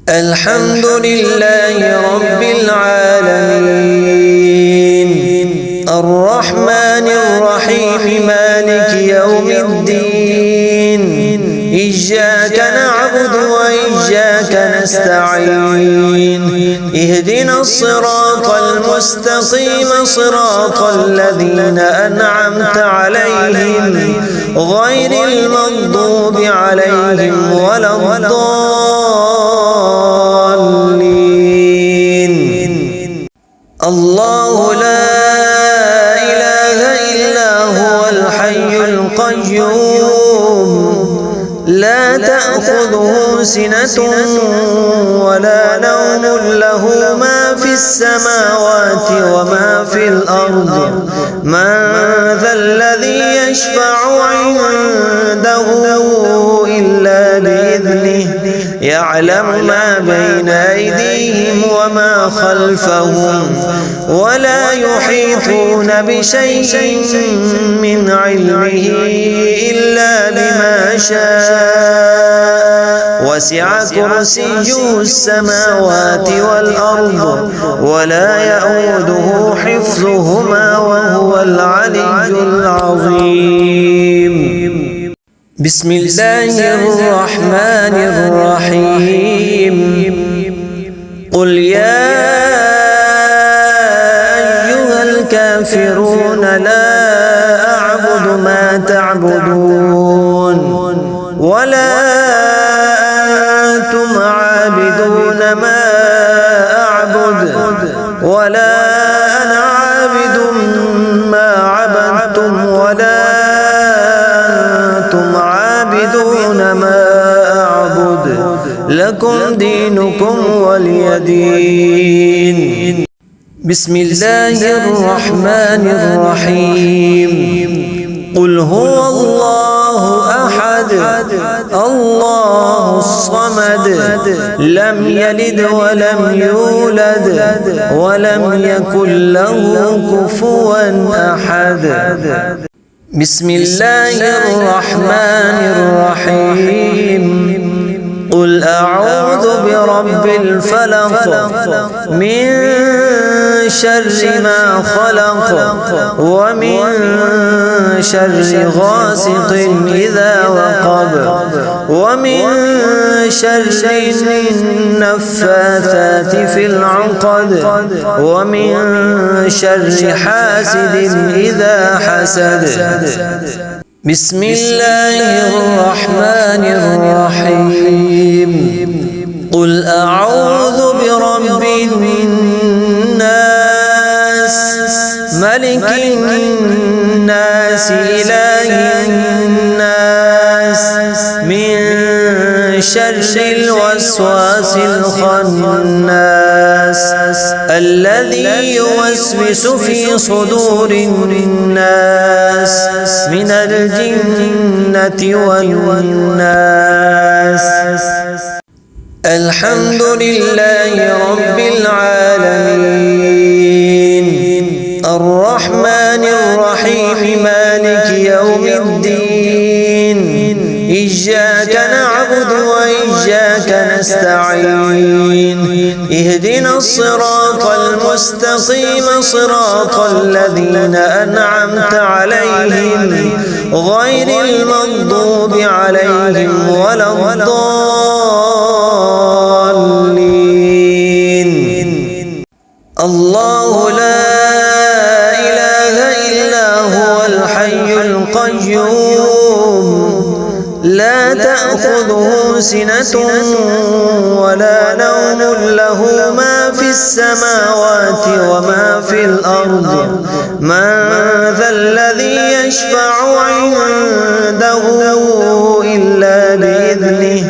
الحمد لله رب العالمين الرحمن الرحيم مالك يوم الدين إياك نعبد وإياك نستعين اهدنا الصراط المستقيم صراط الذين أنعمت عليهم غير المغضوب عليهم ولا الضالين. الله لا إله إلا هو الحي القيوم لا تأخذه سنة ولا نوم له ما في السماوات وما في الأرض من ذا الذي يشفع عنده إلا بإذنه يعلم ما بين أيديهم وما خلفهم ولا يحيطون بشيء من علمه إلا بما شاء وسع كرسيه السماوات والأرض ولا يؤوده حفظهما وهو العلي العظيم. بسم الله الرحمن الرحيم. قل يا أيها الكافرون لا أعبد ما تعبدون ولا أنتم عابدون ما أعبد ولا أنا عابد ما عبدتم ولا أنتم عابدون ما أعبد لكم دينكم ولي دين. بسم الله الرحمن الرحيم. قل هو الله أحد الله الصمد لم يلد ولم يولد ولم يكن له كفوا أحد. بسم الله الرحمن الرحيم. قل أعوذ برب الفلق من شر ما خلق ومن شر غاسق إذا وقب ومن شر النفاثات في العقد ومن شر حاسد إذا حسد. بسم الله الرحمن الرحيم. قل أعوذ برب الناس ملك الناس إله الناس من شر الوسواس الخناس الذي يوسوس في صدور الناس من الجنة والناس. الحمد لله رب العالمين الرحمن الرحيم مالك يوم الدين إياك نعبد وإياك نستعين اهدنا الصراط المستقيم صراط الذين أنعمت عليهم غير المغضوب عليهم ولا الضالين. الله لا إله إلا هو الحي القيوم لا تأخذه سنة ولا نوم له ما في السماوات وما في الأرض من ذا الذي يشفع عنده إلا بإذنه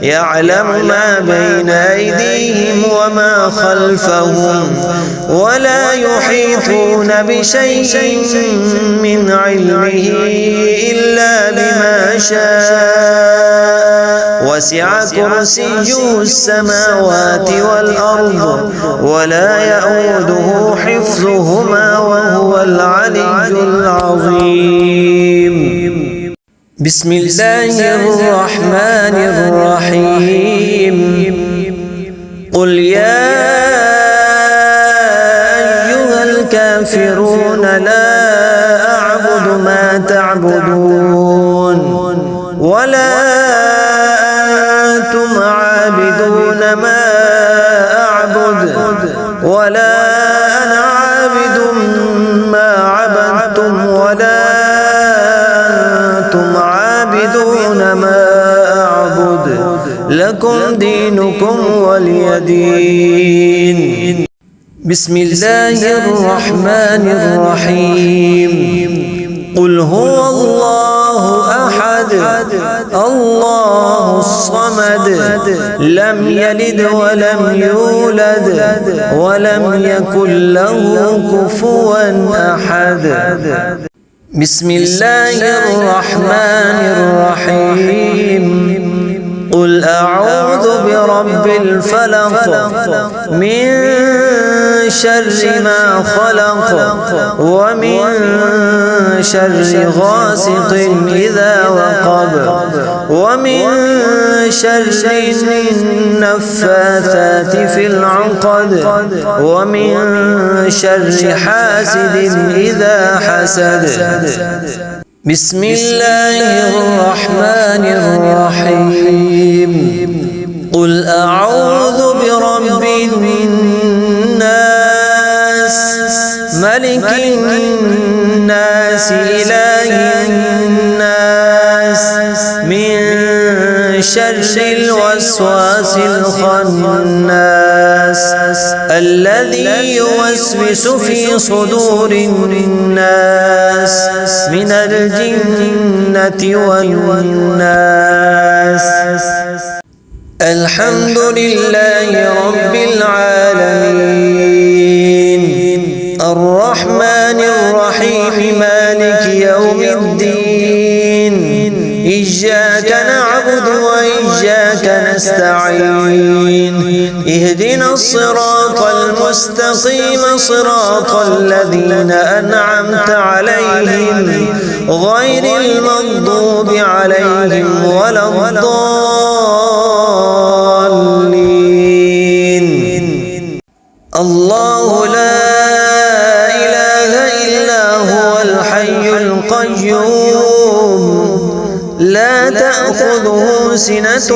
يعلم ما بين أيديهم وما خلفهم ولا يحيطون بشيء من علمه إلا بما شاء وسع كرسيه السماوات والأرض ولا يؤوده حفظهما وهو العلي العظيم. بسم الله الرحمن الرحيم. قل يا أيها الكافرون لا أعبد ما تعبدون ولا أنتم عابدون ما أعبد ولا أنا عابد ما عبدتم ولا أنتم عابدون ما أعبد لكم دينكم ولي دين. بسم الله الرحمن الرحيم. قل هو الله أحد الله الصمد لم يلد ولم يولد ولم يكن له كفوا أحد. بسم الله الرحمن الرحيم. قل أعوذ برب الفلق من شر ما خلق ومن شر غاسق إذا وقب ومن شر النفاثات في العقد ومن شر حاسد إذا حسد. بسم الله الرحمن الرحيم. قل أعوذ برب الناس ملك الناس إله الناس من شر الوسواس الخناس الذي يوسوس في صدور الناس من الجنة والناس. الحمد لله رب العالمين الرحمن الرحيم مالك يوم الدين إياك نعبد وإياك نستعين اهدنا الصراط المستقيم صراط الذين أنعمت عليهم غير المغضوب عليهم ولا الضالين. الله لا إله إلا هو الحي القيوم لا تأخذه سنة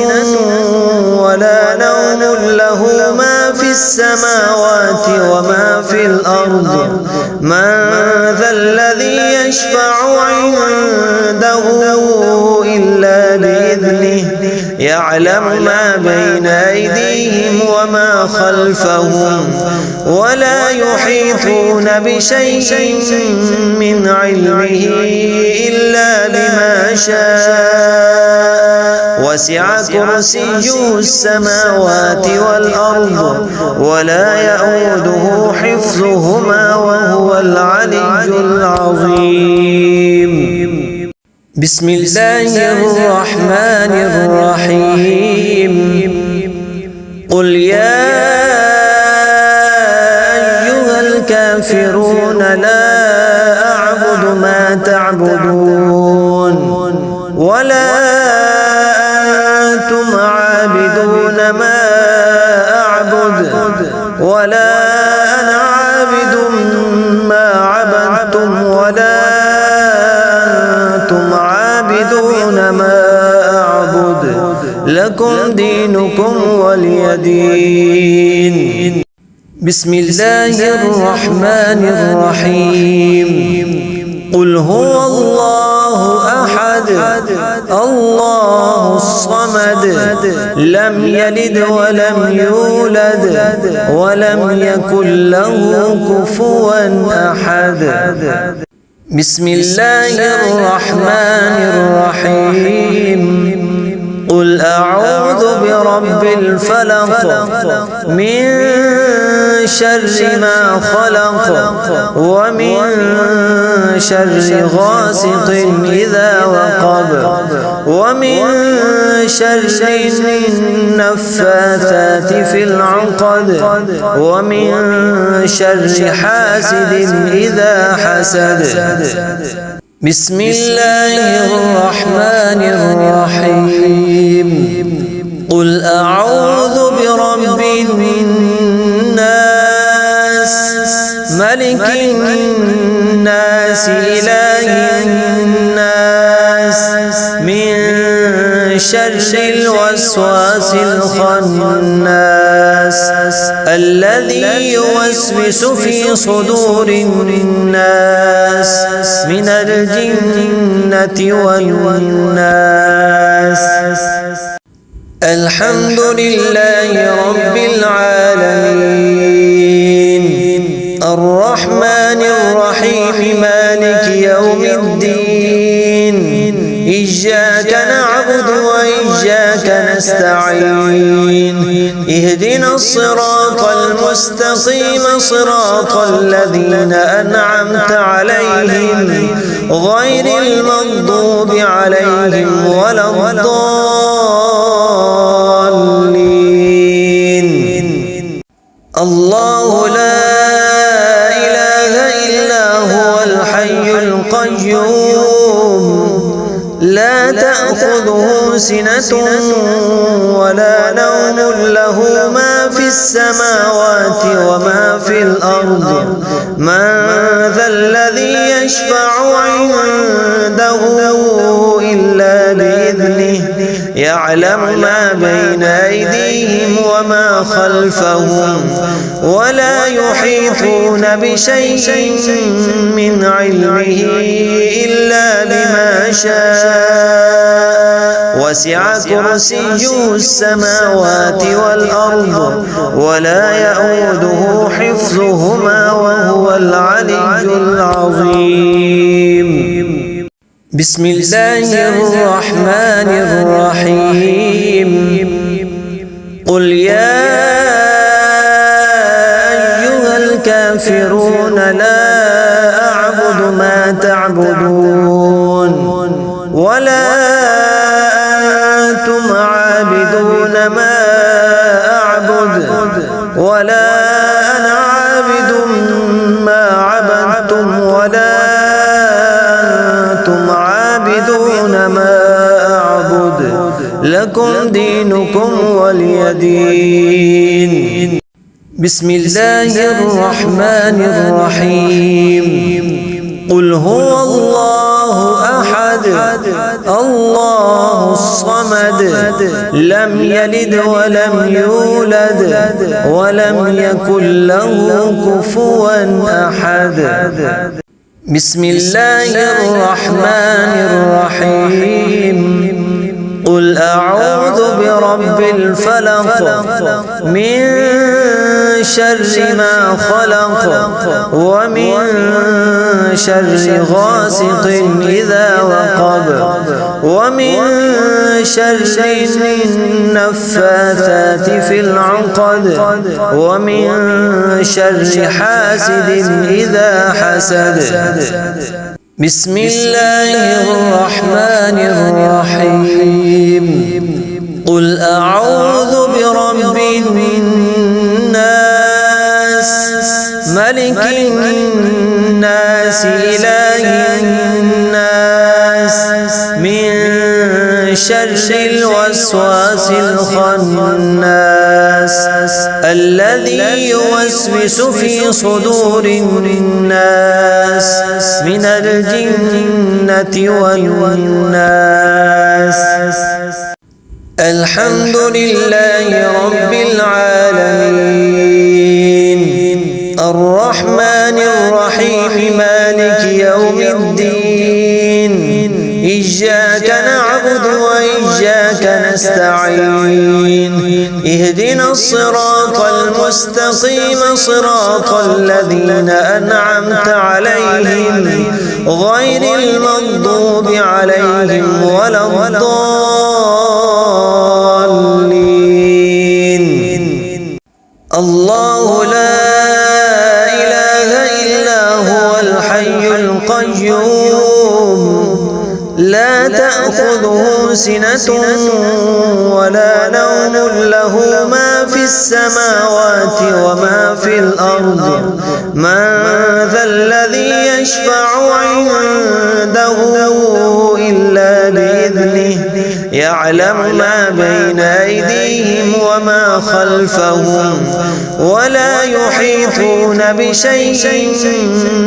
ولا نوم له ما في السماوات وما في الأرض. من ذا الذي يشفع عنده إلا بإذنه يعلم ما بين أيديهم وما خلفهم ولا يحيطون بشيء من علمه إلا بما شاء وسع كرسيه السماوات والأرض ولا يؤوده حفظهما وهو العلي العظيم. بسم الله الرحمن الرحيم. قل يا أيها الكافرون لا أعبد ما تعبدون ولا أنتم عابدون ما أعبد ولا أنا عابد ما عبدتم ولا أنتم عابدون ما أعبد لكم دينكم ولي دين. بسم الله الرحمن الرحيم. قل هو الله أحد الله الصمد لم يلد ولم يولد ولم يكن له كفوا أحد. بسم الله الرحمن الرحيم. قل أعوذ برب الفلق من شر ما خلق ومن شر غاسق إذا وقب ومن شر النفاثات في العقد ومن شر حاسد إذا حسد. بسم الله الرحمن الرحيم. قل أعوذ برب الوسواس الخناس الذي يوسوس في صدور الناس من الجنة والناس. الحمد لله رب العالمين الرحمن الرحيم مالك يوم الدين إياك نعبد وإياك نستعين اهدنا الصراط المستقيم صراط الذين أنعمت عليهم غير المغضوب عليهم ولا الضالين. الله لا إله إلا هو الحي القيوم لا تأخذه سنة ولا نوم له ما في السماوات وما في الأرض من ذا الذي يشفع عنده إلا بإذنه يعلم ما بين أيديهم وما خلفهم ولا يحيطون بشيء من علمه إلا بما شاء وسع كرسيه السماوات والأرض ولا يؤوده حفظهما وهو العلي العظيم. بسم الله الرحمن الرحيم قل يا أيها الكافرون لا أعبد ما تعبدون ولا أنتم عابدون ما أعبد ولا أنا عابد ما عبدتم ولا أنتم عابدون ما أعبد لكم دينكم ولي دين. بسم الله الرحمن الرحيم قل هو الله أحد الله الصمد لم يلد ولم يولد ولم يكن له كفوا أحد. بسم الله الرحمن الرحيم قل أعوذ برب الفلق من شر ما خلق ومن شر غاسق إذا وقب ومن شر النفاثات في العقد ومن شر حاسد إذا حسد. بسم الله الرحمن الرحيم قل أعوذ برب الناس ملك الناس إله الناس من شر الوسواس الخناس الذي يوسوس في صدور الناس من الجنة والناس. الحمد لله رب العالمين الرحمن الرحيم مالك يوم الدين إياك نعبد وإياك نستعين اهدنا الصراط المستقيم صراط الذين أنعمت عليهم غير المغضوب عليهم ولا الضالين. الله لا إله إلا هو الحي القيوم لا تأخذه سنة ولا نوم له ما في السماوات وما في الأرض من ذا الذي يشفع عنده إلا بإذنه يعلم ما بين أيديهم وما خلفهم ولا يحيطون بشيء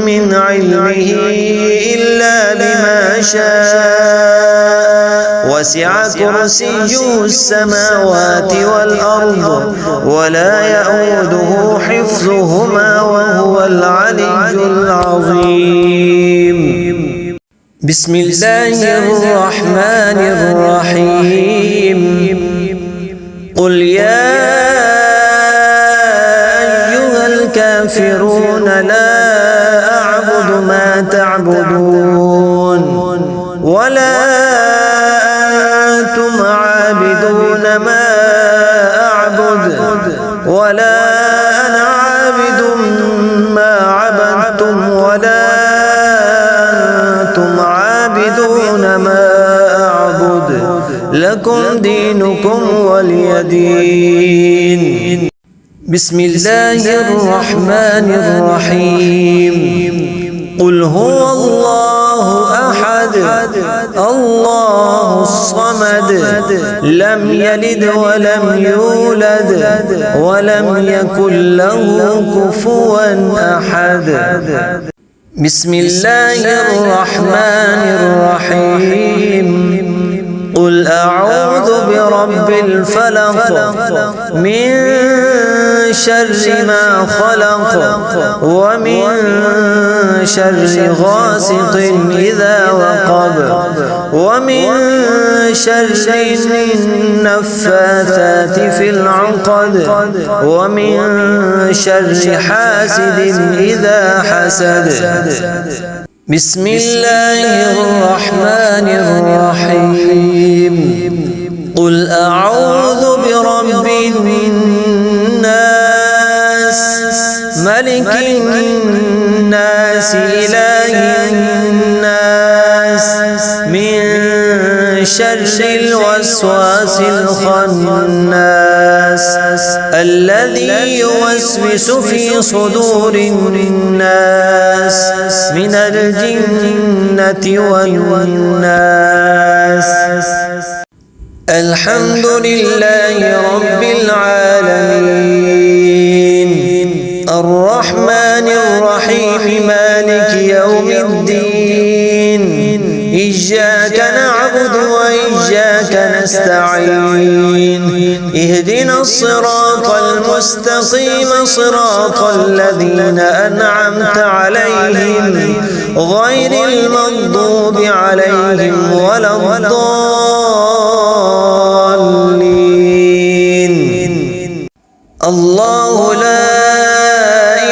من علمه إلا بما شاء وسع كرسيه السماوات والأرض ولا يؤوده حفظهما وهو العلي العظيم. بسم الله الرحمن الرحيم. قل يا أيها الكافرون لا أعبد ما تعبدون ولا أنتم عابدون ما أعبد ولا أنا عابد ما عبدتم ولا أنتم عابدون ما أعبد لكم دينكم ولي دين. بسم الله الرحمن الرحيم. قل هو الله أحد الله الصمد لم يلد ولم يولد ولم يكن له كفوا أحد. بسم الله الرحمن الرحيم. قل أعوذ برب الفلق من شر ما خلق ومن شر غاسق إذا وقب ومن شر النفاثات في العقد ومن شر حاسد إذا حسد. بسم الله الرحمن الرحيم. قل أعوذ برب الناس ملك الناس إله الناس من شر الوسواس الخناس الذي يوسوس في صدور الناس من الجنة والناس. الحمد لله رب العالمين الرحمن الرحيم مالك يوم الدين إياك نعبد وإياك نستعين اهدنا الصراط المستقيم صراط الذين أنعمت عليهم غير المغضوب عليهم ولا الضالين. الله لا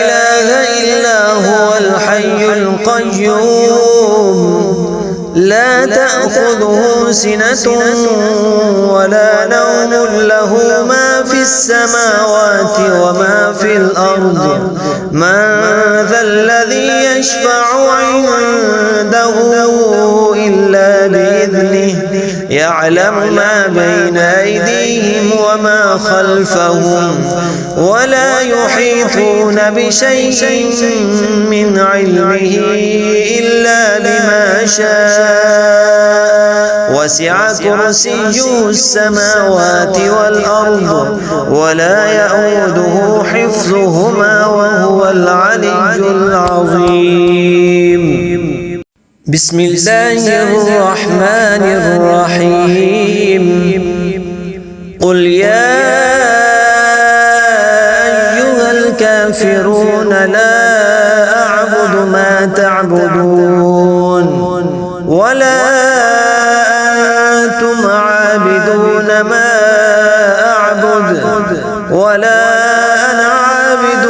إله إلا هو الحي القيوم لا تأخذه سنة ولا نوم له ما في السماوات وما في الأرض. من ذا الذي يشفع عنده إلا بإذنه يعلم ما بين أيديهم وما خلفهم ولا يحيطون بشيء من علمه إلا بما شاء وسع كرسيه السماوات والأرض ولا يؤوده حفظهما وهو العلي العظيم. بسم الله الرحمن الرحيم. قل يا أيها الكافرون لا أعبد ما تعبدون ولا أنتم عابدون ما أعبد ولا أنا عابد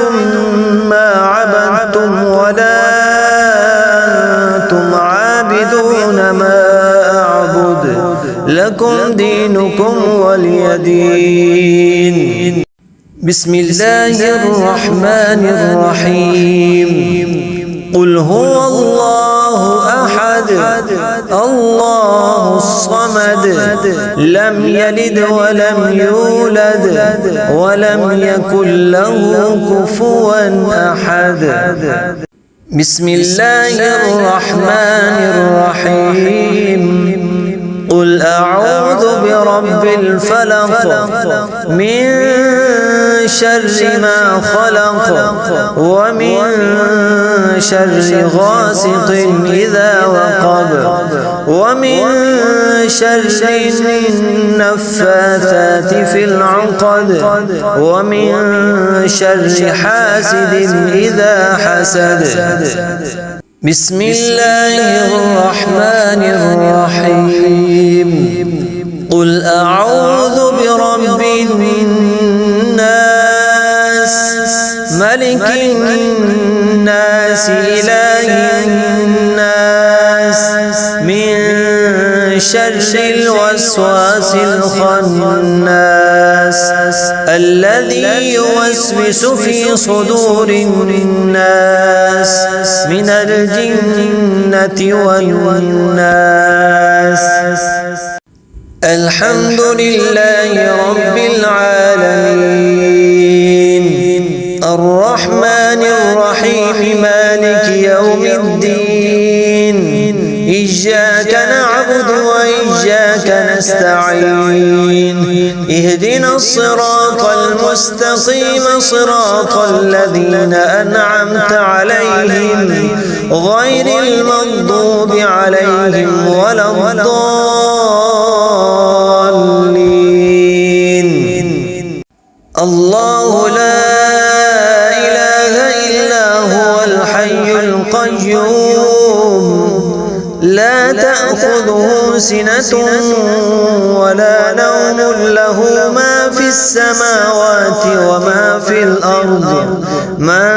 ما عبدتم ولا أنتم عابدون ما أعبد لكم دينكم ولي دين. بسم الله الرحمن الرحيم. قل هو الله أحد الله الصمد لم يلد ولم يولد ولم يكن له كفوا أحد. بسم الله الرحمن الرحيم. قل أعوذ برب الفلق من شر ما خلق ومن شر غاسق إذا وقب ومن شر النفاثات في العقد ومن شر حاسد إذا حسد. بسم الله الرحمن الرحيم. قل أعوذ برب الناس ملك الناس إله الناس من شر الوسواس الخناس الذي يوسوس في صدور الناس من الجنة والناس. الحمد لله رب العالمين الرحمن الرحيم مالك يوم الدين إياك نعبد وإياك نستعين اهدنا الصراط المستقيم صراط الذين أنعمت عليهم غير المغضوب عليهم ولا الضالين. الله لا إله إلا هو الحي القيوم لا تأخذه سنة ولا نوم له ما في السماوات وما في الأرض. من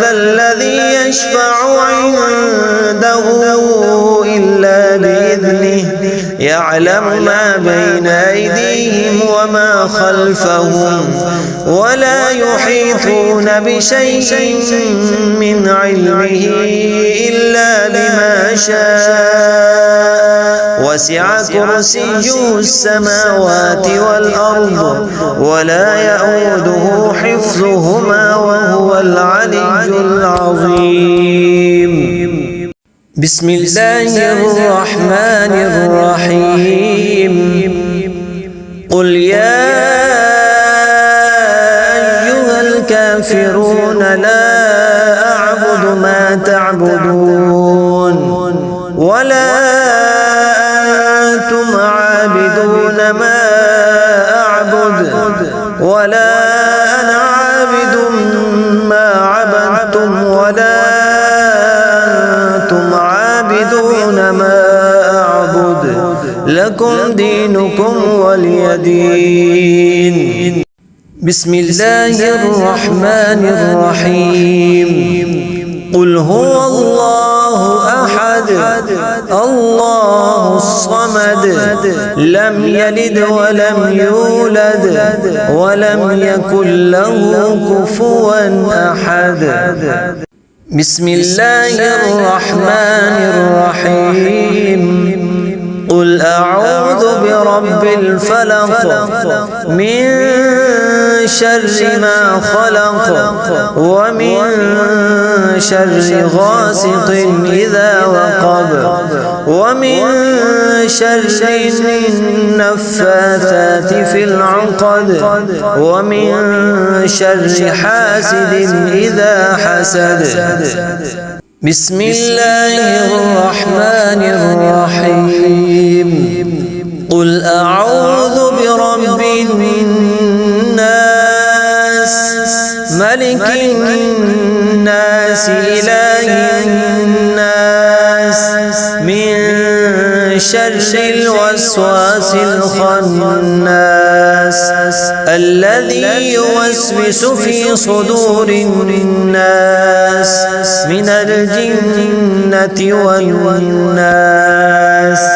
ذا الذي يشفع عنده إلا بإذنه يعلم ما بين أيديهم وما خلفهم ولا يحيطون بشيء من علمه إلا بما شاء وسع كرسيه السماوات والأرض ولا يؤوده حفظهما وهو العلي العظيم. بسم الله الرحمن الرحيم. قل يا أيها الكافرون لا أعبد ما تعبدون ولا أنتم عابدون ما أعبد ولا أنا عابد ما عبدتم ولا أنتم عابدون ما أعبد لكم دينكم ولي دين. بسم الله الرحمن الرحيم. قل هو الله أحد الله الصمد لم يلد ولم يولد ولم يكن له كفوا أحد. بسم الله الرحمن الرحيم. قل أعوذ برب الفلق من شر ما خلق ومن شر غاسق إذا وقب ومن شر النفاثات في العقد ومن شر حاسد إذا حسد. بسم الله الرحمن الرحيم. قل أعوذ برب الناس ملك الناس إله الناس من شر الوسواس الخناس الذي يوسوس في صدور الناس من الجنة والناس.